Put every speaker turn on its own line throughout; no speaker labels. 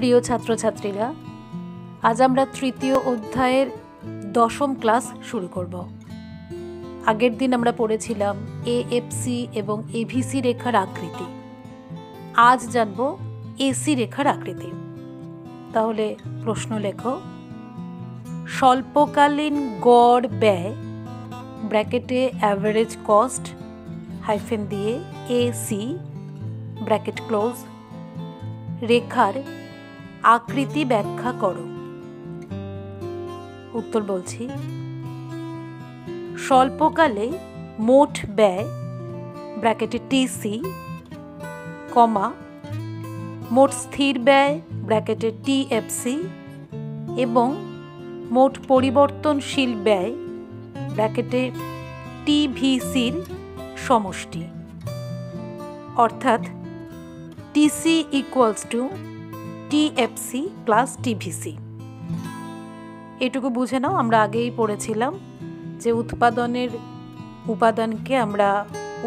প্রিয় ছাত্রছাত্রীরা, আজ আমরা তৃতীয় অধ্যায়ের দশম ক্লাস শুরু করব। আগের দিন আমরা পড়েছিলাম এএফসি এবং এভিসি রেখার আকৃতি। আজ জানব এসি রেখার আকৃতি। তাহলে প্রশ্ন লেখো, স্বল্পকালীন গড় ব্যয় ব্র্যাকেটে অ্যাভারেজ কস্ট হাইফেন দিয়ে এসি ব্র্যাকেট ক্লোজ রেখার আকৃতি ব্যাখ্যা করো। উত্তর বলছি, স্বল্পকালে মোট ব্যয় ব্র্যাকেটে টিসি কমা মোট স্থির ব্যয় ব্র্যাকেটে টিএফসি এবং মোট পরিবর্তনশীল ব্যয় ব্র্যাকেটে টিভিসির সমষ্টি, অর্থাৎ TC equals to TFC plus TVC. এটুকু বুঝে নাও, আমরা আগেই পড়েছিলাম যে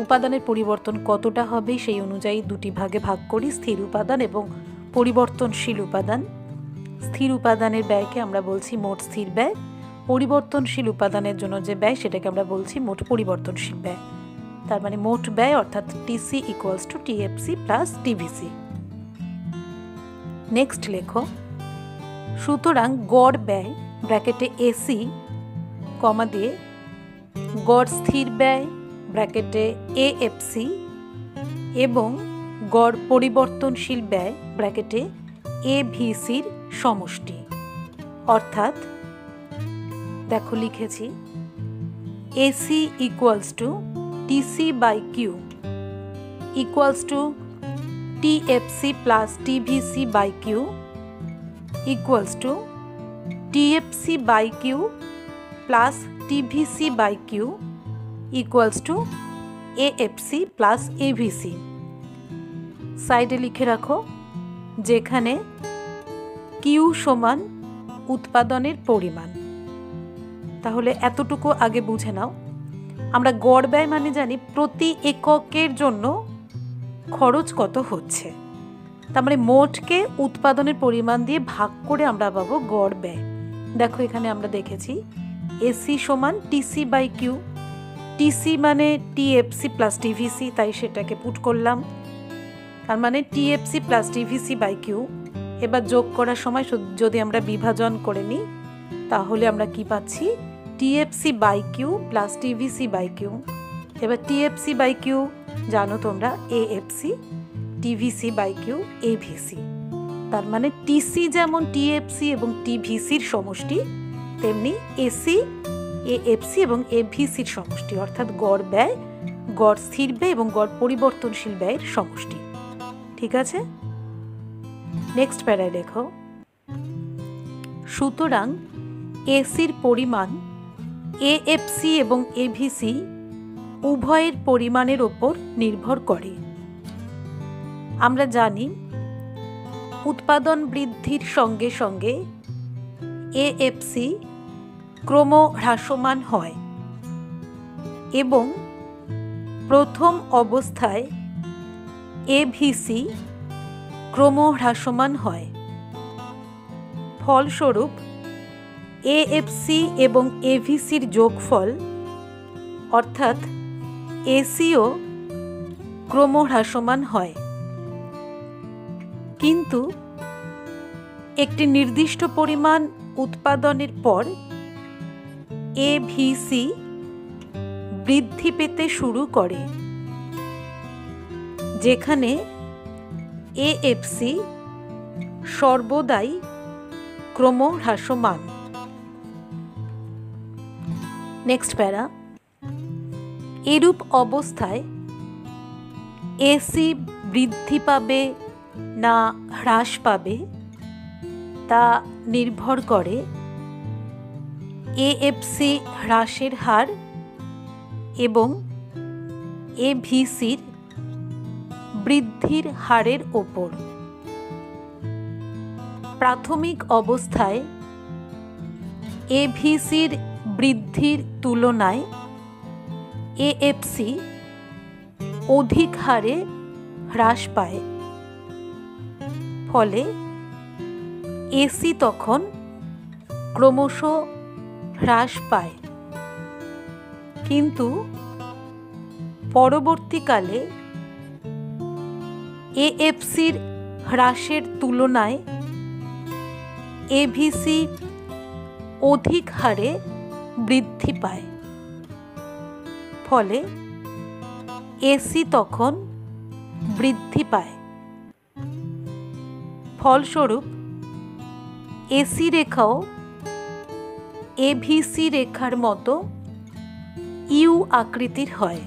উপাদানের পরিবর্তন কতটা হবে সেই অনুযায়ী দুটি ভাগে ভাগ করি, স্থির উপাদান এবং পরিবর্তনশীল উপাদান। স্থির উপাদানের ব্যয়কে আমরা বলছি মোট স্থির ব্যয়, পরিবর্তনশীল উপাদানের জন্য যে ব্যয় সেটাকে আমরা বলছি মোট পরিবর্তনশীল ব্যয়। তার মানে মোট ব্যয় অর্থাৎ TC equals to TFC plus TVC. Next লেখো, সুতরাং গড় ব্যয় ব্র্যাকেটে এসি কমা দিয়ে গড় স্থির ব্যয় ব্র্যাকেটে এএফসি এবং গড় পরিবর্তনশীল ব্যয় ব্র্যাকেটে এভিসির সমষ্টি, অর্থাৎ দেখো লিখেছি AC equals to TC by Q equals to TFC plus TVC by Q equals to TFC by Q plus TVC by Q equals to AFC plus AVC. সাইডে লিখে রাখো, যেখানে কিউ সমান উৎপাদনের পরিমাণ। তাহলে এতটুকু আগে বুঝে নাও, আমরা গড় ব্যয় মানে জানি প্রতি এককের জন্য খরচ কত হচ্ছে, তার মানে মোটকে উৎপাদনের পরিমাণ দিয়ে ভাগ করে আমরা পাবো গড় ব্যয়। দেখো এখানে আমরা দেখেছি এসি সমান টিসি বাই কিউ, টিসি মানে টিএফসি প্লাস টিভিসি, তাই সেটাকে পুট করলাম। তার মানে TFC plus TVC by Q. এবার যোগ করার সময় যদি আমরা বিভাজন করে নিই তাহলে আমরা কি পাচ্ছি, TFC by Q plus TVC by Q. এবার টিএফসি বাই কিউ জানো তোমরা AFC, TVC by Q AVC. তার মানে টিসি যেমন টিএফসি এবং টিভিসির সমষ্টি, তেমনি এসি এএফসি এবং এভিসির সমষ্টি, অর্থাৎ গড় ব্যয়, গড় স্থির ব্যয় এবং গড় পরিবর্তনশীল ব্যয়ের সমষ্টি। ঠিক আছে, নেক্সট প্যারায় লেখো, সুতরাং এসির পরিমাণ এএফসি এবং এভিসি উভয়ের পরিমাণের ওপর নির্ভর করে। আমরা জানি উৎপাদন বৃদ্ধির সঙ্গে সঙ্গে এএফসি ক্রম হ্রাসমান হয় এবং প্রথম অবস্থায় এভিসি ক্রম হ্রাসমান হয়। ফলস্বরূপ এএফসি এবং এভিসির যোগফল অর্থাৎ এসিও ক্রম হ্রাসমান হয়, কিন্তু একটি নির্দিষ্ট পরিমাণ উৎপাদনের পর এভিসি বৃদ্ধি পেতে শুরু করে, যেখানে এএফসি সর্বদাই ক্রম হ্রাসমান। নেক্সট প্যারা, এরূপ অবস্থায় এসি বৃদ্ধি পাবে না হ্রাস পাবে তা নির্ভর করে এএফসি হ্রাসের হার এবং এভিসির বৃদ্ধির হারের ওপর। প্রাথমিক অবস্থায় এভিসির বৃদ্ধির তুলনায় এএফসি অধিক হারে হ্রাস পায়, ফলে এসি তখন ক্রমশ হ্রাস পায়, কিন্তু পরবর্তীকালে এএফসির হ্রাসের তুলনায় এভিসি অধিক হারে বৃদ্ধি পায়, ফলে এসি তখন বৃদ্ধি পায়। ফলস্বরূপ এসি রেখাও এভিসি রেখার মতো ইউ আকৃতির হয়।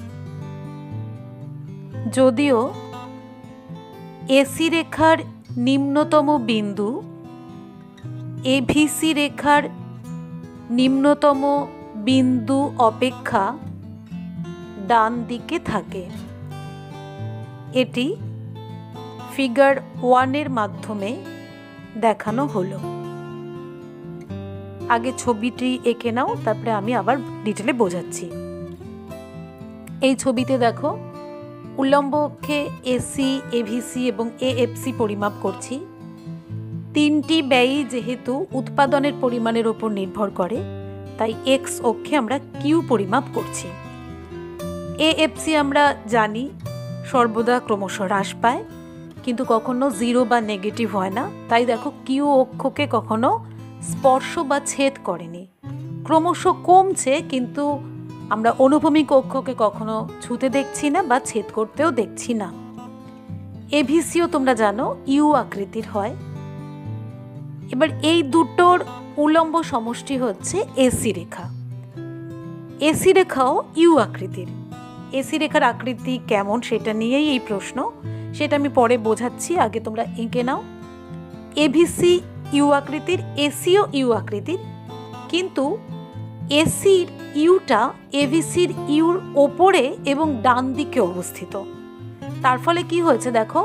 যদিও এসি রেখার নিম্নতম বিন্দু এভিসি রেখার নিম্নতম বিন্দু অপেক্ষা ডান দিকে থাকে। এটি ফিগার 1 মাধ্যমে দেখানো হলো। আগে ছবিটি এঁকে নাও, তারপরে আমি আবার ডিটেলে বোঝাচ্ছি। এই ছবিতে দেখো, উল্লম্ব অক্ষে এসি, এভিসি এবং এএফসি পরিমাপ করছি। তিনটি ব্যয়ই যেহেতু উৎপাদনের পরিমাণের উপর নির্ভর করে, তাই এক্স অক্ষে আমরা কিউ পরিমাপ করছি। এএফসি আমরা জানি সর্বদা ক্রমশ হ্রাস পায়, কিন্তু কখনো জিরো বা নেগেটিভ হয় না। তাই দেখো, কিউ অক্ষকে কখনো স্পর্শ বা ছেদ করেনি, ক্রমশ কমছে, কিন্তু আমরা অনুভূমিক অক্ষকে কখনো ছুঁতে দেখছি না বা ছেদ করতেও দেখছি না। এভিসিও তোমরা জানো ইউ আকৃতির হয়। এবার এই দুটোর উল্লম্ব সমষ্টি হচ্ছে এসি রেখা। এসি রেখাও ইউ আকৃতির। এসি রেখার আকৃতি কেমন সেটা নিয়েই এই প্রশ্ন, সেটা আমি পরে বোঝাচ্ছি, আগে তোমরা এঁকে নাও। এভিসি ইউ আকৃতির, এসিও ইউ আকৃতির, কিন্তু এসির ইউটা এভিসির ইউর ওপরে এবং ডান দিকে অবস্থিত। তার ফলে কি হয়েছে দেখো,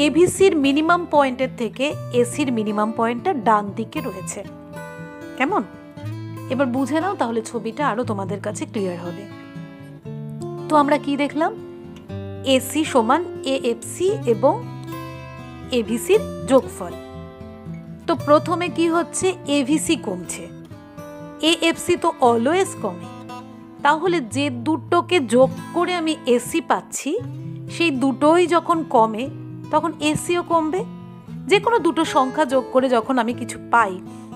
এভিসির মিনিমাম পয়েন্টের থেকে এসির মিনিমাম পয়েন্টটা ডান দিকে রয়েছে। কেমন? এবার বুঝে নাও, তাহলে ছবিটা আরো তোমাদের কাছে ক্লিয়ার হবে। তো আমরা কি দেখলাম? এসি সমান এএফসি এবং এভিসির যোগফল। তো প্রথমে কি হচ্ছে, এভিসি কমছে, এএফসি তো অলওয়েজ কমে। তাহলে যে দুটোকে যোগ করে আমি এসি পাচ্ছি, সেই দুটোই যখন কমে তখন এসিও কমবে। যে কোনো দুটো সংখ্যা যোগ করে যখন আমি কিছু পাই,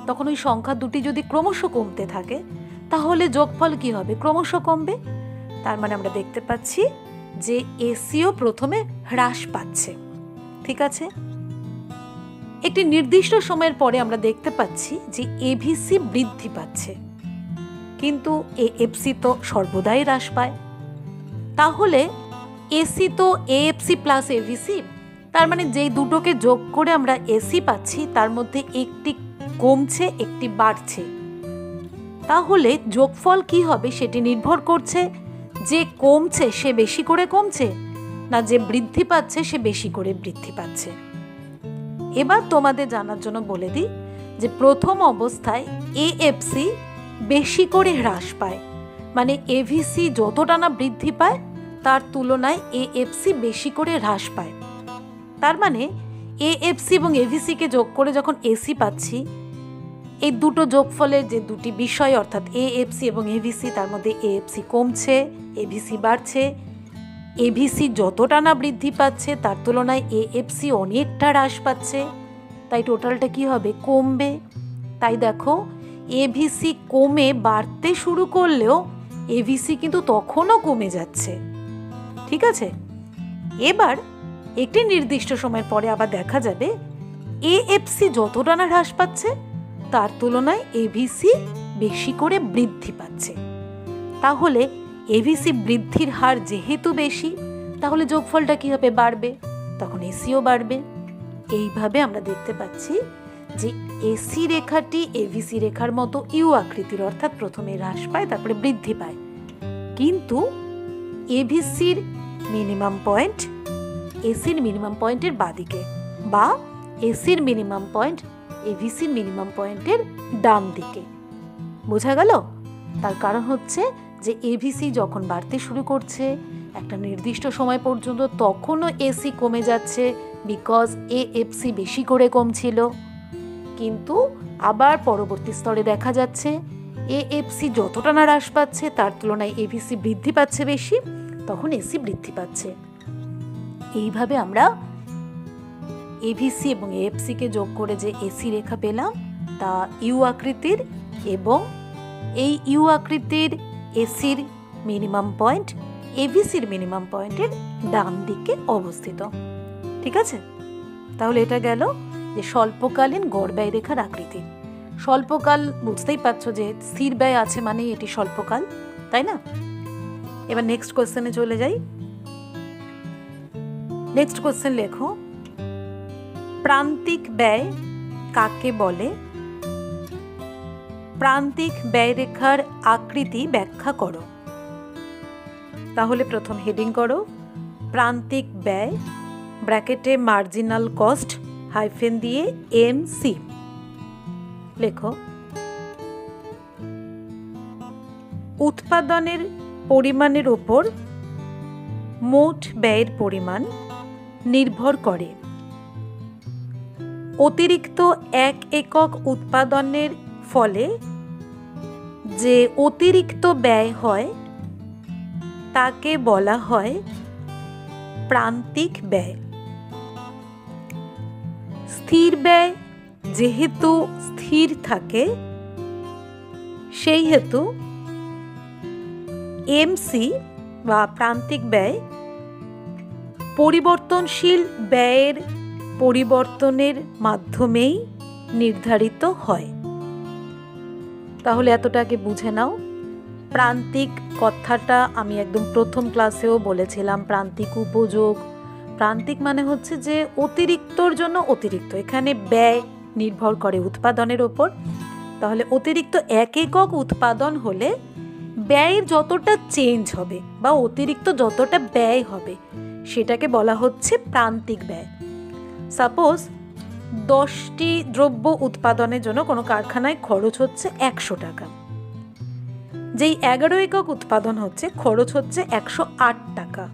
তখন ওই সংখ্যা দুটি যদি ক্রমশ কমতে থাকে, তাহলে যোগফল কি হবে? ক্রমশ কমবে। তার মানে আমরা দেখতে পাচ্ছি যে এসিও প্রথমে হ্রাস পাচ্ছে। ঠিক আছে, একটি নির্দিষ্ট সময়ের পরে আমরা দেখতে পাচ্ছি যে এভিসি বৃদ্ধি পাচ্ছে, কিন্তু এএফসি তো সর্বদাই হ্রাস পায়। তাহলে এসি তো এএফসি প্লাস এভিসি, তার মানে যেই দুটোকে যোগ করে আমরা এসি পাচ্ছি, তার মধ্যে একটি কমছে, একটি বাড়ছে। তাহলে যোগফল কি হবে সেটি নির্ভর করছে যে কমছে সে বেশি করে কমছে, না যে বৃদ্ধি পাচ্ছে সে বেশি করে বৃদ্ধি পাচ্ছে। এবার তোমাদের জানার জন্য বলে দিই যে প্রথম অবস্থায় এএফসি বেশি করে হ্রাস পায়, মানে এভিসি যতটা না বৃদ্ধি পায় তার তুলনায় এএফসি বেশি করে হ্রাস পায়। তার মানে এএফসি এবং এভিসিকে যোগ করে যখন এসি পাচ্ছি, এই দুটো যোগফলের যে দুটি বিষয় অর্থাৎ এএফসি এবং এভিসি, তার মধ্যে এএফসি কমছে, এভিসি বাড়ছে। এভিসি যতটা না বৃদ্ধি পাচ্ছে তার তুলনায় এএফসি অনেকটা হ্রাস পাচ্ছে, তাই টোটালটা কি হবে? কমবে। তাই দেখো, এভিসি কমে বাড়তে শুরু করলেও এভিসি কিন্তু তখনও কমে যাচ্ছে। ঠিক আছে, এবার একটি নির্দিষ্ট সময়ের পরে আবার দেখা যাবে এএফসি যতটা না হ্রাস পাচ্ছে তার তুলনায় এভিসি বেশি করে বৃদ্ধি পাচ্ছে। তাহলে এভিসি বৃদ্ধির হার যেহেতু বেশি, তাহলে যোগফলটা কি হবে? বাড়বে, তখন এসিও বাড়বে। এইভাবে আমরা দেখতে পাচ্ছি যে এসি রেখাটি এভিসি রেখার মতো ইউ আকৃতির, অর্থাৎ প্রথমে হ্রাস পায় তারপরে বৃদ্ধি পায়, কিন্তু এভিসির মিনিমাম পয়েন্ট এসির মিনিমাম পয়েন্টের বাদিকে, বা এসির মিনিমাম পয়েন্ট এভিসির মিনিমাম পয়েন্টের ডান দিকে। বোঝা গেল? তার কারণ হচ্ছে যে এভিসি যখন বাড়তে শুরু করছে একটা নির্দিষ্ট সময় পর্যন্ত, তখনও এসি কমে যাচ্ছে, বিকজ এএফসি বেশি করে কমছিল। কিন্তু আবার পরবর্তী স্তরে দেখা যাচ্ছে এএফসি যতটা না হ্রাস পাচ্ছে তার তুলনায় এভিসি বৃদ্ধি পাচ্ছে বেশি, তখন এসি বৃদ্ধি পাচ্ছে। এইভাবে আমরা এভিসি এবং এএফসিকে যোগ করে যে এসি রেখা পেলাম তা ইউ আকৃতির, এবং এই ইউ আকৃতির এসির মিনিমাম পয়েন্ট এভিসির মিনিমাম পয়েন্টের ডান দিকে অবস্থিত। ঠিক আছে, তাহলে এটা গেল যে স্বল্পকালীন গড় ব্যয় রেখার আকৃতি। স্বল্পকাল বুঝতেই পারছো যে স্থির ব্যয় আছে মানে এটি স্বল্পকাল, তাই না? এবার নেক্সট কোশ্চেনে চলে যাই। নেক্সট কোশ্চেন লেখো, প্রান্তিক ব্যয় কাকে বলে? প্রান্তিক ব্যয় রেখার আকৃতি ব্যাখ্যা করো। তাহলে প্রথম হেডিং করো প্রান্তিক ব্যয়, ব্র্যাকেটে মার্জিনাল কস্ট হাইফেন দিয়ে এমসি লেখো। উৎপাদনের পরিমাণের উপর মোট ব্যয়ের পরিমাণ নির্ভর করে। অতিরিক্ত 1 একক উৎপাদনের ফলে যে অতিরিক্ত ব্যয় হয় তাকে বলা হয় প্রান্তিক ব্যয়। স্থির ব্যয় যেহেতু স্থির থাকে সেই হেতু এমসি বা প্রান্তিক ব্যয় পরিবর্তনশীল ব্যয়ের পরিবর্তনের মাধ্যমেই নির্ধারিত হয়। তাহলে এতটাকে বুঝে নাও। প্রান্তিক কথাটা আমি একদম প্রথম ক্লাসেও বলেছিলাম, প্রান্তিক উপযোগ। প্রান্তিক মানে হচ্ছে যে অতিরিক্তর জন্য অতিরিক্ত, এখানে ব্যয় নির্ভর করে উৎপাদনের ওপর। তাহলে অতিরিক্ত 1 একক উৎপাদন হলে ব্যয়ের যতটা চেঞ্জ হবে বা অতিরিক্ত যতটা ব্যয় হবে সেটাকে বলা হচ্ছে প্রান্তিক ব্যয়। সাপোজ 10টি দ্রব্য উৎপাদনের জন্য কোনো কারখানায় খরচ হচ্ছে 100 টাকা, যেই 11 একক উৎপাদন হচ্ছে খরচ হচ্ছে 108 টাকা।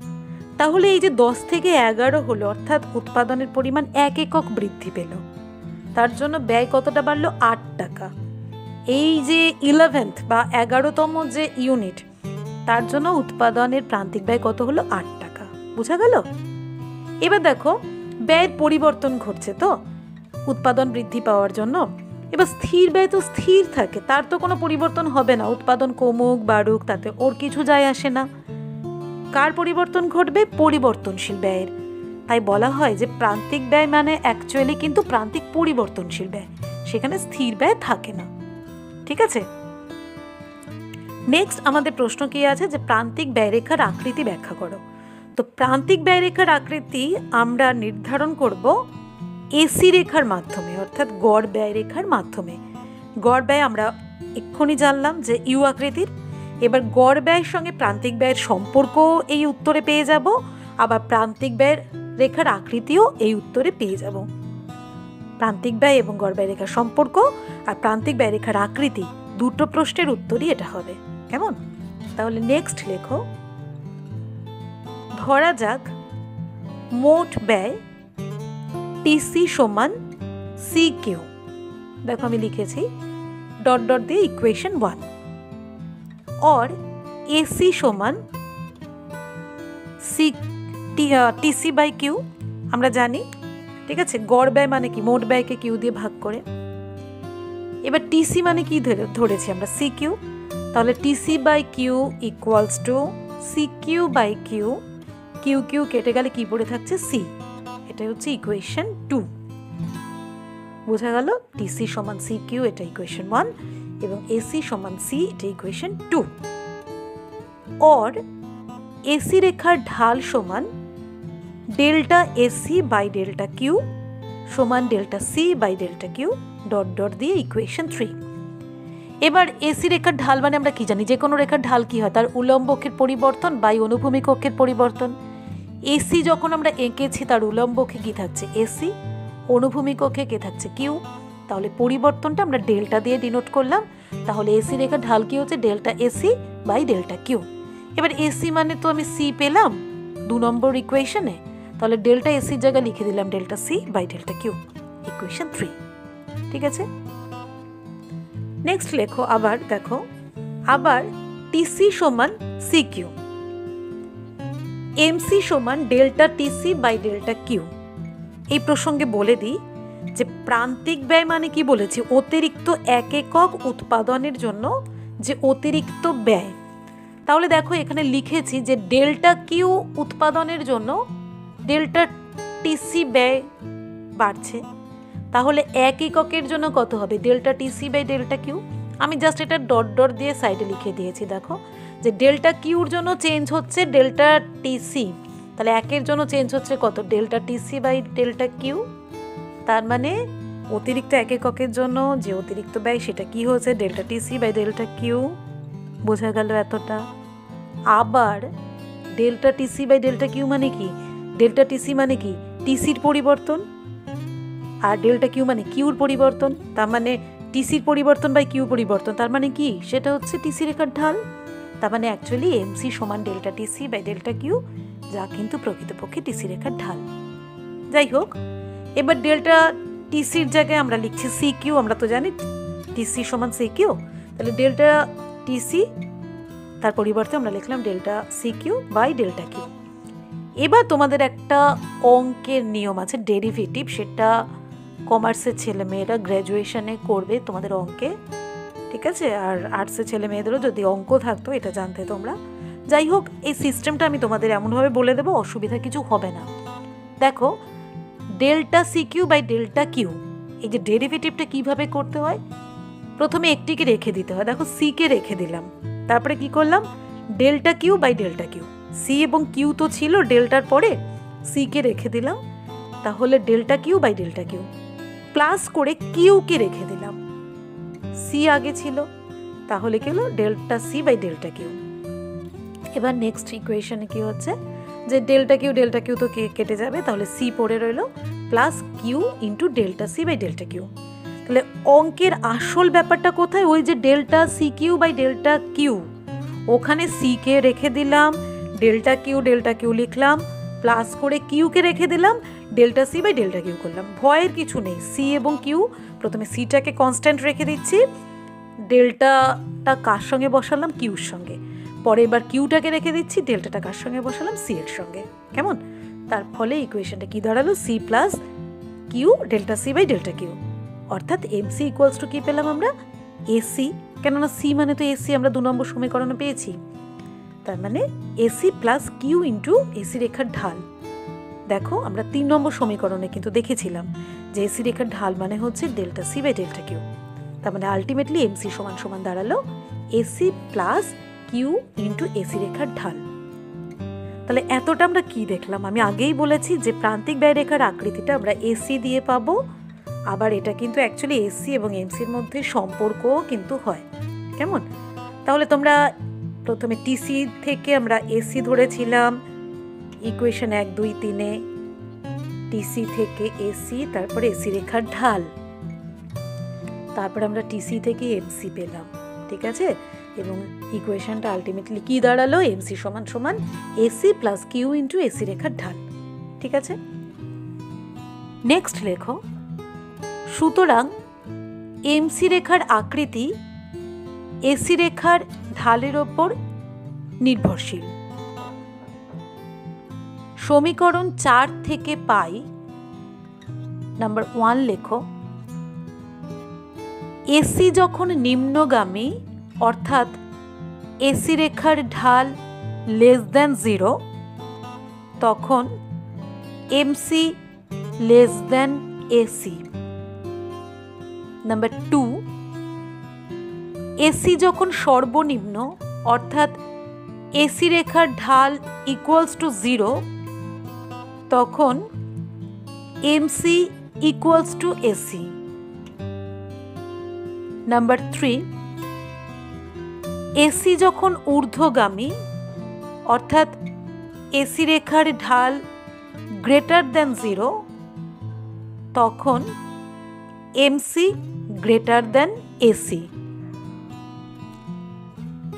তাহলে এই যে 10 থেকে 11 হলো, অর্থাৎ উৎপাদনের পরিমাণ 1 একক বৃদ্ধি পেল, তার জন্য ব্যয় কতটা বাড়লো? 8 টাকা। এই যে 11th বা 11তম যে ইউনিট, তার জন্য উৎপাদনের প্রান্তিক ব্যয় কত হলো? 8 টাকা। বুঝা গেল? এবার দেখো ব্যয়ের পরিবর্তন ঘটছে তো উৎপাদন বৃদ্ধি পাওয়ার জন্য। এবার স্থির ব্যয় তো স্থির থাকে, তার তো কোনো পরিবর্তন হবে না, উৎপাদন কমুক বাড়ুক তাতে ওর কিছু যায় আসে না। কার পরিবর্তন ঘটবে? পরিবর্তনশীল ব্যয়ের। তাই বলা হয় যে প্রান্তিক ব্যয় মানে অ্যাকচুয়ালি কিন্তু প্রান্তিক পরিবর্তনশীল ব্যয়, সেখানে স্থির ব্যয় থাকে না। ঠিক আছে, নেক্সট আমাদের প্রশ্ন কি আছে যে প্রান্তিক ব্যয়রেখার আকৃতি ব্যাখ্যা করো। তো প্রান্তিক ব্যয়রেখার আকৃতি আমরা নির্ধারণ করব এসি রেখার মাধ্যমে, অর্থাৎ গড় ব্যয় রেখার মাধ্যমে। গড় ব্যয় আমরা এক্ষুনি জানলাম যে ইউ আকৃতির। এবার গড় ব্যয়ের সঙ্গে প্রান্তিক ব্যয়ের সম্পর্ক এই উত্তরে পেয়ে যাব, আবার প্রান্তিক ব্যয়ের রেখার আকৃতিও এই উত্তরে পেয়ে যাব। প্রান্তিক ব্যয় এবং গড় ব্যয় রেখার সম্পর্ক আর প্রান্তিক ব্যয় রেখার আকৃতি, দুটো প্রশ্নের উত্তরই এটা হবে। কেমন? তাহলে নেক্সট লেখো, ধরা যাক মোট ব্যয় টিসি সমান সি কিউ। দেখো আমি লিখেছি ডট ডট দিয়ে ইকুয়েশন 1, और এসি সমান সি টিসি বাই কিউ আমরা জানি। ঠিক আছে, গড় ব্যয় মানে কি? মোট ব্যয়কে কিউ দিয়ে ভাগ করে। এবার টিসি মানে কি ধরেছি আমরা? C Q. তাহলে TC by Q equals to C Q by Q. Q Q কেটে গেলে কি পড়ে থাকছে? সি। এটা হচ্ছে ইকুয়েশন 2। বোঝা গেল? টিসি সমান সি কিউ, এটা ইকুয়েশন 1, এবং এসি সমান সি, এটা ইকুয়েশন 2। और এসি রেখার ঢাল সমান delta AC by delta Q সমান delta C by delta Q dot dot দিয়ে ইকুয়েশন 3। এবার এসি রেখার ঢাল মানে আমরা কি জানি? যে কোনো রেখার ঢাল কি হয়? তার উলম্ব অক্ষের পরিবর্তন বাই অনুভূমিক অক্ষের পরিবর্তন। এসি যখন আমরা এঁকেছি তার উলম্ব অক্ষে কি থাকছে? এসি, অনুভূমিক অক্ষে কে থাকছে? কিউ। তাহলে পরিবর্তনটা আমরা ডেল্টা দিয়ে ডিনোট করলাম। তাহলে এসি রেখার ঢাল কি হচ্ছে? Delta AC by delta Q. এবার এসি মানে তো আমি সি পেলাম 2 নম্বর ইকুয়েশনে, তাহলে ডেল্টা এসির জায়গায় লিখে দিলাম delta C by delta Q, equation 3। ঠিক আছে। নেক্সট লেখো, আবার দেখো, আবার টিসি সমান সিকিউ, এমসি সমান delta TC by delta Q. এই প্রসঙ্গে বলে দিই যে প্রান্তিক ব্যয় মানে কি বলেছি, অতিরিক্ত এক একক উৎপাদনের জন্য যে অতিরিক্ত ব্যয়। তাহলে দেখো এখানে লিখেছি যে ডেল্টা কিউ উৎপাদনের জন্য ডেল্টা টিসি ব্যয় বাড়ছে, তাহলে এক এককের জন্য কত হবে, delta TC by delta Q. আমি জাস্ট এটা ডট ডট দিয়ে সাইডে লিখে দিয়েছি। দেখো যে ডেল্টা কিউর জন্য চেঞ্জ হচ্ছে ডেল্টা টিসি, তাহলে একের জন্য চেঞ্জ হচ্ছে কত, delta TC by delta Q. তার মানে অতিরিক্ত এক এককের জন্য যে অতিরিক্ত ব্যয় সেটা কি হচ্ছে, delta TC by delta Q. বোঝা গেল এতটা। আবার delta TC by delta Q মানে কি, ডেল্টা টিসি মানে কি টিসির পরিবর্তন, আর ডেল্টা কিউ মানে কিউর পরিবর্তন। তার মানে টিসির পরিবর্তন বাই কিউ পরিবর্তন, তার মানে কি, সেটা হচ্ছে টিসি রেখার ঢাল। তার মানে অ্যাকচুয়ালি এমসি সমান delta TC by delta Q, যা কিন্তু প্রকৃতপক্ষে টিসি রেখার ঢাল। যাই হোক, এবার ডেল্টা টিসির জায়গায় আমরা লিখছি সি কিউ। আমরা তো জানি টিসি সমান সি কিউ, তাহলে ডেল্টা টিসি তার পরিবর্তে আমরা লিখলাম delta C Q by delta Q. এবার তোমাদের একটা অঙ্কের নিয়ম আছে ডেরিভেটিভ, সেটা কমার্সের ছেলে মেয়েরা গ্র্যাজুয়েশনে করবে তোমাদের অঙ্কে, ঠিক আছে। আর আর্টসের ছেলে মেয়েদেরও যদি অঙ্ক থাকতো এটা জানতে তোমরা। যাই হোক, এই সিস্টেমটা আমি তোমাদের এমনভাবে বলে দেবো, অসুবিধা কিছু হবে না। দেখো delta C Q by delta Q, এই যে ডেরিভেটিভটা কিভাবে করতে হয়, প্রথমে একটিকে রেখে দিতে হয়। দেখো সি কে রেখে দিলাম, তারপরে কি করলাম, delta Q by delta Q. C এবং কিউ তো ছিল ডেল্টার পরে, সি কে রেখে দিলাম, তাহলে delta Q by delta Q, plus করে কিউ কে রেখে দিলাম, সি আগে ছিল, তাহলে কি হলো, delta C by delta Q. এবার নেক্সট ইকুয়েশনে কি হচ্ছে, যে ডেল্টা কিউ তো কেটে যাবে, তাহলে সি পড়ে রইল, plus Q into delta C by delta Q. তাহলে অঙ্কের আসল ব্যাপারটা কোথায়, ওই যে delta C Q by delta Q, ওখানে সি কে রেখে দিলাম, ডেল্টা কিউ লিখলাম, প্লাস করে কিউ কে রেখে দিলাম, delta C by delta Q করলাম। ভয়ের কিছু নেই, সি এবং কিউ, প্রথমে সিটাকে কনস্ট্যান্ট রেখে দিচ্ছি, ডেল্টাটা কার সঙ্গে বসালাম, কিউর সঙ্গে, পরে এবার কিউটাকে রেখে দিচ্ছি, ডেল্টাটা কার সঙ্গে বসালাম, সি এর সঙ্গে। কেমন, তার ফলে ইকুয়েশনটা কি দাঁড়ালো, C plus Q delta C by delta Q, অর্থাৎ এমসি ইকুয়ালস টু কি পেলাম আমরা, এসি, কেননা সি মানে তো এসি, আমরা 2 নম্বর সমীকরণে পেয়েছি। তার মানে AC plus Q into AC রেখার ঢাল। দেখো আমরা 3 নম্বর সমীকরণে কিন্তু দেখেছিলাম যে এসি রেখার ঢাল মানে হচ্ছে delta C by delta Q. তার মানে আলটিমেটলি এমসি সমান সমান দাঁড়ালো AC plus Q into AC রেখার ঢাল। তাহলে এতটা আমরা কি দেখলাম, আমি আগেই বলেছি যে প্রান্তিক ব্যয় রেখার আকৃতিটা আমরা এসি দিয়ে পাবো, আবার এটা কিন্তু অ্যাকচুয়ালি এসি এবং এমসির মধ্যে সম্পর্কও কিন্তু হয়। কেমন, তাহলে তোমরা প্রথমে টিসি থেকে আমরা এসি ধরেছিলাম, ইকুয়েশন 1, 2, 3-এ টিসি থেকে এসি, তারপরে এসি রেখার ঢাল, তারপরে আমরা টিসি থেকে এমসি পেলাম, ঠিক আছে। এবং ইকুয়েশনটা আলটিমেটলি কি দাঁড়ালো, এমসি সমান সমান AC plus Q into AC রেখার ঢাল, ঠিক আছে। নেক্সট লেখো, সুতরাং এমসি রেখার আকৃতি এসি রেখার ঢালের ওপর নির্ভরশীল। সমীকরণ 4 থেকে পাই, নাম্বার 1 লেখো, এসি যখন নিম্নগামী অর্থাৎ এসি রেখার ঢাল লেস দ্যান 0, তখন MC less than AC. Number 2, AC যখন সর্বনিম্ন অর্থাৎ এসি রেখার ঢাল ইকুয়ালস টু 0, তখন MC equals to AC. Number 3, AC যখন ঊর্ধ্বগামী অর্থাৎ এসি রেখার ঢাল গ্রেটার দ্যান 0, তখন এমসি গ্রেটার দ্যান এসি।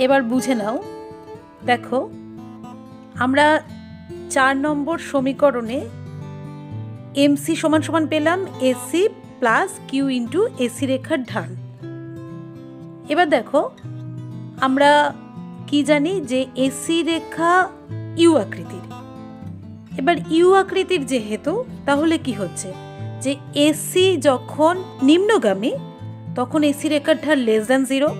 এবার বুঝে নাও, দেখো আমরা 4 নম্বর সমীকরণে এমসি সমান সমান পেলাম AC plus Q into AC রেখার ঢাল। এবার দেখো আমরা কি জানি যে এসি রেখা ইউ আকৃতির। এবার ইউ আকৃতির যেহেতু, তাহলে কি হচ্ছে যে এসি যখন নিম্নগামী তখন এসি রেখার ঢাল লেস দ্যান 0।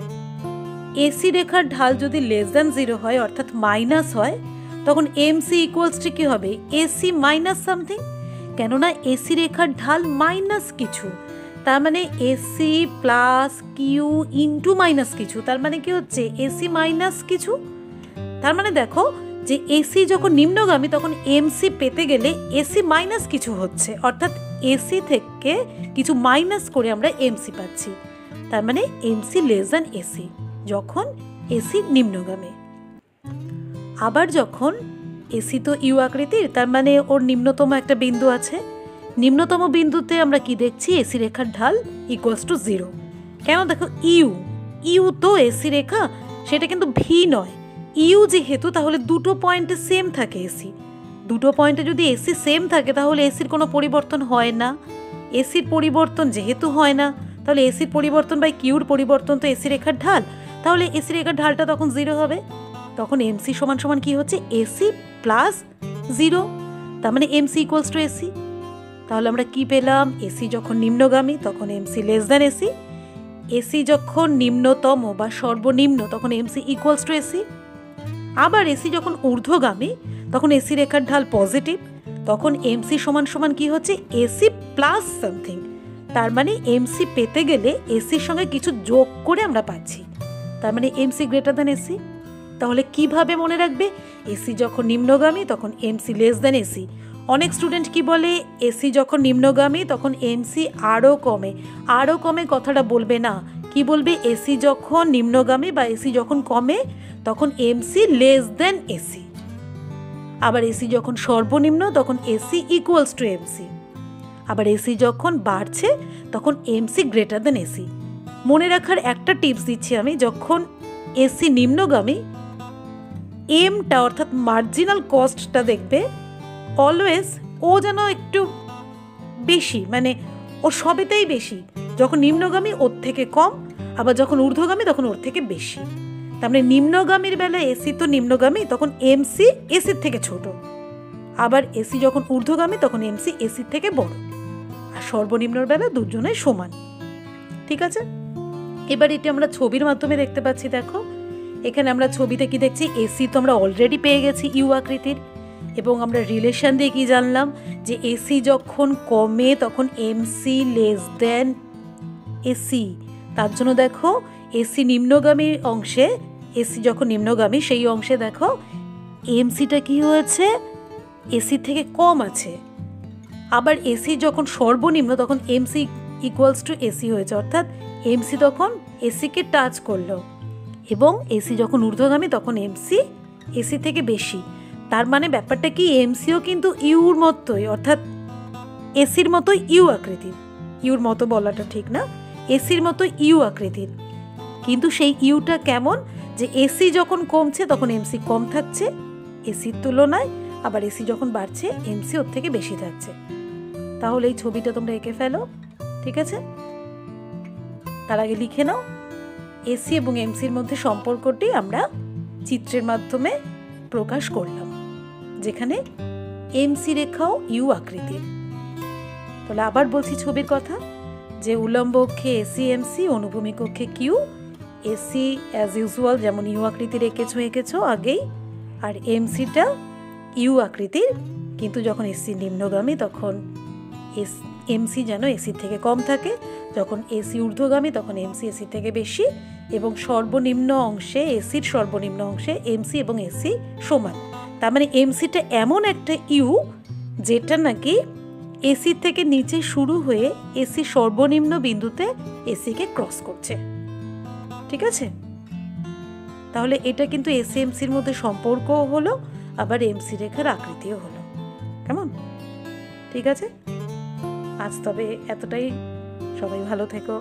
এসি রেখার ঢাল যদি লেস দ্যান 0 হয় অর্থাৎ মাইনাস হয়, তখন এমসি ইকুয়ালস টু কি হবে? AC minus something. কেননা এসি রেখার ঢাল মাইনাস কিছু, তার মানে AC plus Q into minus কিছু, তার মানে কি হচ্ছে এসি মাইনাস কিছু। তার মানে দেখো যে এসি যখন নিম্নগামী তখন এমসি পেতে গেলে এসি মাইনাস কিছু হচ্ছে, অর্থাৎ এসি থেকে কিছু মাইনাস করে আমরা এমসি পাচ্ছি। তার মানে এমসি লেস দ্যান এসি যখন এসি নিম্নগামী। আবার যখন এসি তো ইউ আকৃতির, তার মানে ওর নিম্নতম একটা বিন্দু আছে। নিম্নতম বিন্দুতে আমরা কি দেখছি? এসি রেখার ঢাল ইকুয়ালস টু 0। কেন? দেখো ইউ তো এসি রেখা, সেটা কিন্তু ভি নয়। ইউ যেহেতু, তাহলে দুটো পয়েন্টে সেম থাকে এসি। দুটো পয়েন্টে যদি এসি সেম থাকে তাহলে এসির কোনো পরিবর্তন হয় না। এসির পরিবর্তন যেহেতু হয় না, তাহলে এসির পরিবর্তন বাই কিউর পরিবর্তন তো এসি রেখার ঢাল, তাহলে এসি রেখার ঢালটা তখন 0 হবে। তখন এমসি সমান সমান কি হচ্ছে? AC plus 0। তার মানে এমসি ইকুয়ালস টু এসি। তাহলে আমরা কি পেলাম? এসি যখন নিম্নগামী তখন MC less than AC. AC যখন নিম্নতম বা সর্বনিম্ন তখন এমসি ইকুয়ালস টু এসি। আবার এসি যখন ঊর্ধ্বগামী তখন এসি রেখার ঢাল পজিটিভ, তখন এমসি সমান সমান কি হচ্ছে? AC plus something. তার মানে এমসি পেতে গেলে এসির সঙ্গে কিছু যোগ করে আমরা পাচ্ছি, তার মানে এমসি গ্রেটার দ্যান এসি। তাহলে কিভাবে মনে রাখবে? এসি যখন নিম্নগামী তখন এমসি লেস দ্যান এসি। অনেক স্টুডেন্ট কি বলে, এসি যখন নিম্নগামী তখন এমসি আরও কমে কথাটা বলবে না। কি বলবে? এসি যখন নিম্নগামী বা এসি যখন কমে তখন এমসি লেস দ্যান এসি। আবার এসি যখন সর্বনিম্ন তখন এসি ইকুয়ালস টু এমসি। আবার এসি যখন বাড়ছে তখন এমসি গ্রেটার দ্যান এসি। মনে রাখার একটা টিপস দিচ্ছি আমি, যখন এসি নিম্নগামী এমটা অর্থাৎ মার্জিনাল কস্টটা দেখবে অলওয়েজ ও যেন একটু বেশি, মানে ও সবেতেই বেশি। যখন নিম্নগামী ওর থেকে কম, আবার যখন ঊর্ধ্বগামী তখন ওর থেকে বেশি। তার মানে নিম্নগামীর বেলায় এসি তো নিম্নগামী তখন এমসি এসির থেকে ছোট, আবার এসি যখন ঊর্ধ্বগামী তখন এমসি এসির থেকে বড়, আর সর্বনিম্নর বেলা দুজনের সমান। ঠিক আছে, এবার এটি আমরা ছবির মাধ্যমে দেখতে পাচ্ছি। দেখো এখানে আমরা ছবিতে কি দেখছি? এসি তো আমরা অলরেডি পেয়ে গেছি ইউ আকৃতির, এবং আমরা রিলেশন দিয়ে কি জানলাম যে এসি যখন কমে তখন এমসি লেস দেন এসি। তার জন্য দেখো এসি নিম্নগামী অংশে, এসি যখন নিম্নগামী সেই অংশে দেখো এমসিটা কি হয়েছে? এসি থেকে কম আছে। আবার এসি যখন সর্বনিম্ন তখন এমসি ইকুয়ালস টু এসি হয়েছে, অর্থাৎ এমসি তখন এসিকে টাচ করলো, এবং এসি যখন ঊর্ধ্বগামী তখন এমসি এসি থেকে বেশি। তার মানে ব্যাপারটা কি? এমসিও কিন্তু ইউর মতোই, অর্থাৎ এসির মতোই ইউ আকৃতির। ইউর মতো বলাটা ঠিক না, এসির মতো ইউ আকৃতির। কিন্তু সেই ইউটা কেমন? যে এসি যখন কমছে তখন এমসি কম থাকছে এসির তুলনায়, আবার এসি যখন বাড়ছে এমসি ওর থেকে বেশি থাকছে। তাহলে এই ছবিটা তোমরা এঁকে ফেলো। ঠিক আছে, তার আগে লিখে নাও এসি এবং এমসির মধ্যে সম্পর্কটি আমরা চিত্রের মাধ্যমে প্রকাশ করলাম, যেখানে এমসি রেখাও ইউ আকৃতির। তাহলে আবার বলছি ছবির কথা, যে উল্লম্ব অক্ষে এসি এমসি, অনুভূমিক অক্ষে কিউ। এসি অ্যাজ ইউজুয়াল যেমন ইউ আকৃতির এঁকেছো আগেই, আর এমসিটা ইউ আকৃতির, কিন্তু যখন এসি নিম্নগামী তখন এমসি যেন এসির থেকে কম থাকে, যখন এসি ঊর্ধ্বগামী তখন এমসি এসির থেকে বেশি, এবং সর্বনিম্ন অংশে এসির সর্বনিম্ন অংশে এমসি এবং এসি সমান। তার মানে এমসিটা এমন একটা ইউ যেটা নাকি এসির থেকে নিচে শুরু হয়ে এসি সর্বনিম্ন বিন্দুতে এসিকে ক্রস করছে। ঠিক আছে, তাহলে এটা কিন্তু এসি এমসির মধ্যে সম্পর্কও হলো, আবার এমসি রেখার আকৃতিও হলো। কেমন? ঠিক আছে, আজ তবে এতটাই। সবাই ভালো থেকো।